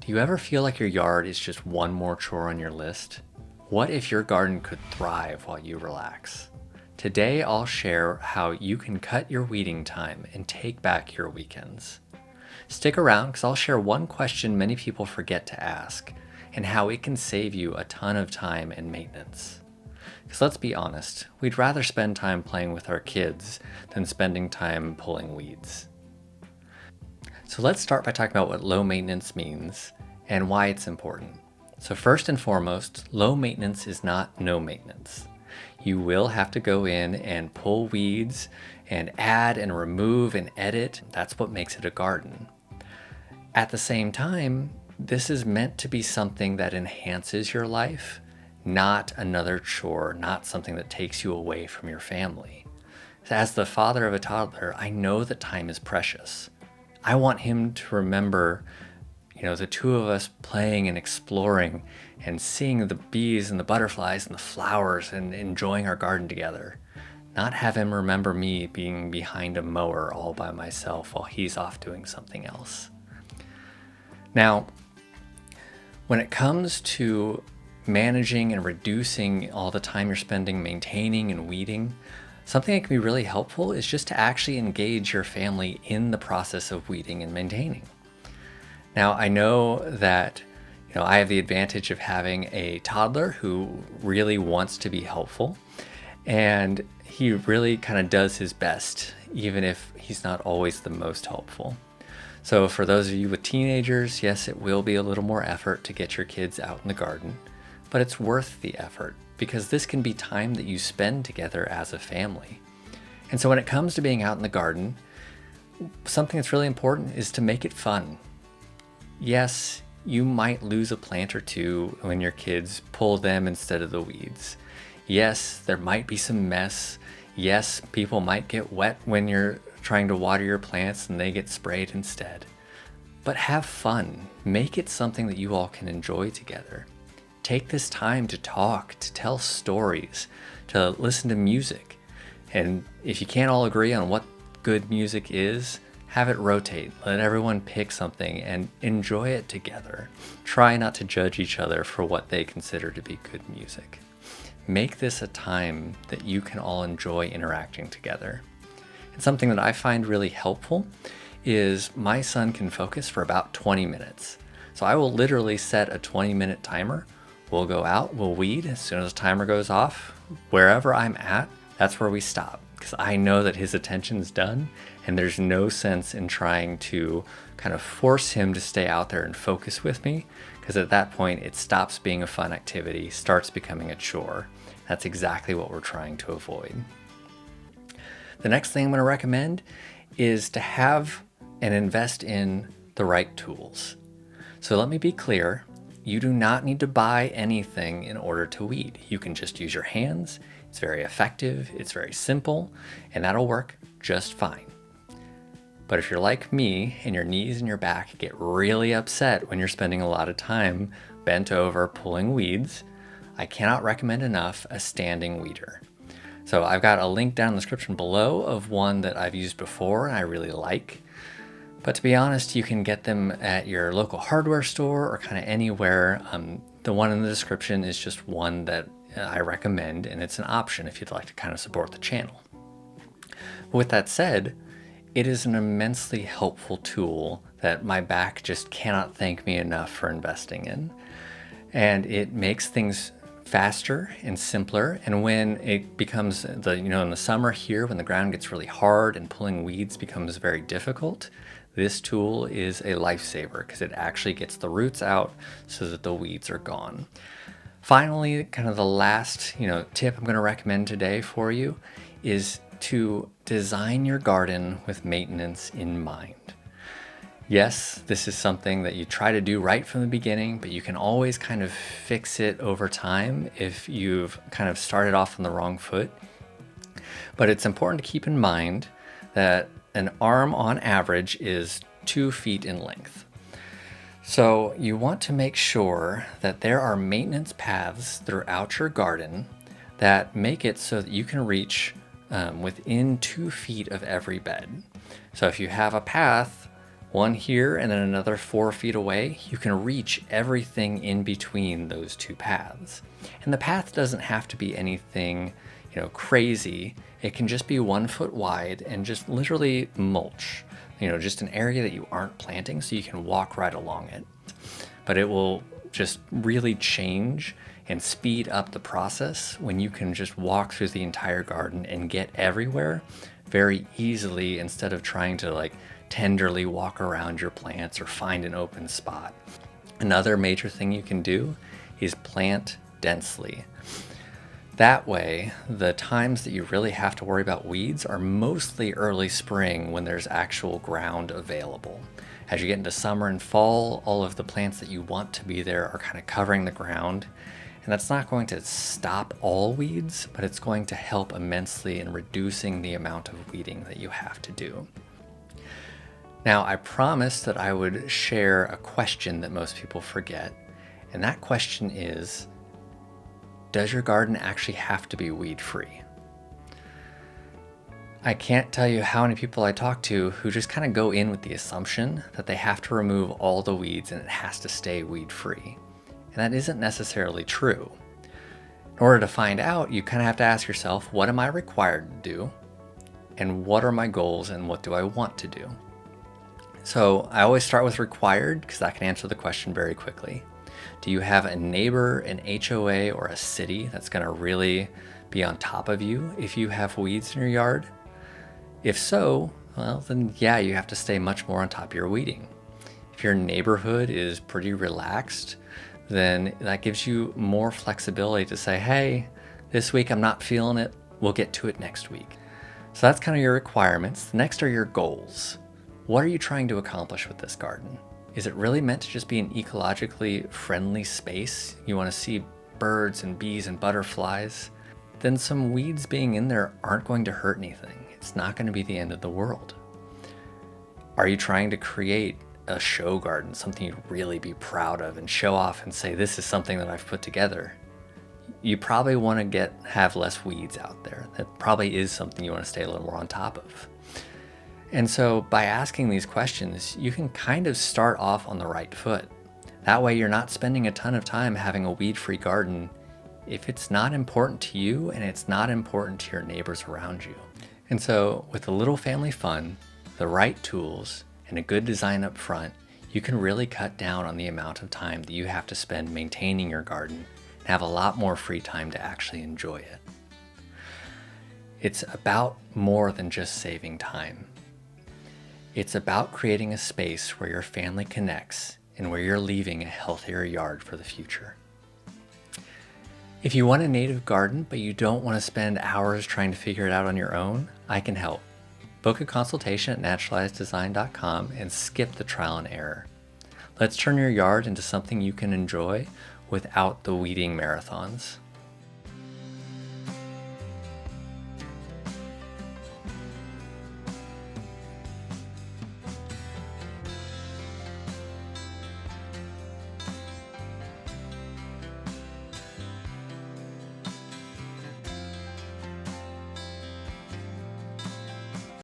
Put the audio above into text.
Do you ever feel like your yard is just one more chore on your list? What if your garden could thrive while you relax? Today I'll share how you can cut your weeding time and take back your weekends. Stick around because I'll share one question many people forget to ask and how it can save you a ton of time and maintenance. Because let's be honest, we'd rather spend time playing with our kids than spending time pulling weeds. So let's start by talking about what low maintenance means and why it's important. So first and foremost, low maintenance is not no maintenance. You will have to go in and pull weeds and add and remove and edit. That's what makes it a garden. At the same time, this is meant to be something that enhances your life, not another chore, not something that takes you away from your family. As the father of a toddler, I know that time is precious. I want him to remember, the two of us playing and exploring and seeing the bees and the butterflies and the flowers and enjoying our garden together. Not have him remember me being behind a mower all by myself while he's off doing something else. Now, when it comes to managing and reducing all the time you're spending maintaining and weeding, something that can be really helpful is just to actually engage your family in the process of weeding and maintaining. Now, I know that I have the advantage of having a toddler who really wants to be helpful, and he really kind of does his best, even if he's not always the most helpful. So for those of you with teenagers, yes, it will be a little more effort to get your kids out in the garden, but it's worth the effort because this can be time that you spend together as a family. And so when it comes to being out in the garden, something that's really important is to make it fun. Yes, you might lose a plant or two when your kids pull them instead of the weeds. Yes, there might be some mess. Yes, people might get wet when you're trying to water your plants and they get sprayed instead. But have fun. Make it something that you all can enjoy together. Take this time to talk, to tell stories, to listen to music. And if you can't all agree on what good music is, have it rotate. Let everyone pick something and enjoy it together. Try not to judge each other for what they consider to be good music. Make this a time that you can all enjoy interacting together. And something that I find really helpful is my son can focus for about 20 minutes. So I will literally set a 20-minute timer. We'll go out, we'll weed. As soon as the timer goes off, wherever I'm at, that's where we stop. Because I know that his attention's done, and there's no sense in trying to kind of force him to stay out there and focus with me, because at that point it stops being a fun activity, starts becoming a chore. That's exactly what we're trying to avoid. The next thing I'm going to recommend is to have and invest in the right tools. So let me be clear. You do not need to buy anything in order to weed. You can just use your hands. It's very effective, it's very simple, and that'll work just fine. But if you're like me and your knees and your back get really upset when you're spending a lot of time bent over pulling weeds, I cannot recommend enough a standing weeder. So I've got a link down in the description below of one that I've used before and I really like. But to be honest, you can get them at your local hardware store or kind of anywhere. The one in the description is just one that I recommend, and it's an option if you'd like to kind of support the channel. But with that said, it is an immensely helpful tool that my back just cannot thank me enough for investing in. And it makes things faster and simpler. And when it becomes in the summer here, when the ground gets really hard and pulling weeds becomes very difficult, this tool is a lifesaver because it actually gets the roots out so that the weeds are gone. Finally, kind of the last, tip I'm going to recommend today for you is to design your garden with maintenance in mind. Yes, this is something that you try to do right from the beginning, but you can always kind of fix it over time if you've kind of started off on the wrong foot. But it's important to keep in mind that an arm on average is 2 feet in length. So you want to make sure that there are maintenance paths throughout your garden that make it so that you can reach within 2 feet of every bed. So if you have a path one here and then another 4 feet away, you can reach everything in between those two paths. And the path doesn't have to be anything, crazy. It can just be 1 foot wide and just literally mulch, just an area that you aren't planting so you can walk right along it. But it will just really change and speed up the process when you can just walk through the entire garden and get everywhere very easily instead of trying to tenderly walk around your plants or find an open spot. Another major thing you can do is plant densely. That way, the times that you really have to worry about weeds are mostly early spring when there's actual ground available. As you get into summer and fall, all of the plants that you want to be there are kind of covering the ground. And that's not going to stop all weeds, but it's going to help immensely in reducing the amount of weeding that you have to do. Now, I promised that I would share a question that most people forget. And that question is, does your garden actually have to be weed-free? I can't tell you how many people I talk to who just kind of go in with the assumption that they have to remove all the weeds and it has to stay weed-free. And that isn't necessarily true. In order to find out, you kind of have to ask yourself, what am I required to do? And what are my goals and what do I want to do? So I always start with required because that can answer the question very quickly. Do you have a neighbor, an HOA, or a city that's going to really be on top of you if you have weeds in your yard? If so, well, then yeah, you have to stay much more on top of your weeding. If your neighborhood is pretty relaxed, then that gives you more flexibility to say, hey, this week I'm not feeling it, we'll get to it next week. So that's kind of your requirements. Next are your goals. What are you trying to accomplish with this garden? Is it really meant to just be an ecologically friendly space? You want to see birds and bees and butterflies? Then some weeds being in there aren't going to hurt anything. It's not going to be the end of the world. Are you trying to create a show garden, something you'd really be proud of and show off and say, this is something that I've put together? You probably want to have less weeds out there. That probably is something you want to stay a little more on top of. And so by asking these questions, you can kind of start off on the right foot. That way you're not spending a ton of time having a weed-free garden if it's not important to you and it's not important to your neighbors around you. And so with a little family fun, the right tools, and a good design up front, you can really cut down on the amount of time that you have to spend maintaining your garden and have a lot more free time to actually enjoy it. It's about more than just saving time. It's about creating a space where your family connects and where you're leaving a healthier yard for the future. If you want a native garden, but you don't want to spend hours trying to figure it out on your own, I can help. Book a consultation at naturalizeddesign.com and skip the trial and error. Let's turn your yard into something you can enjoy without the weeding marathons.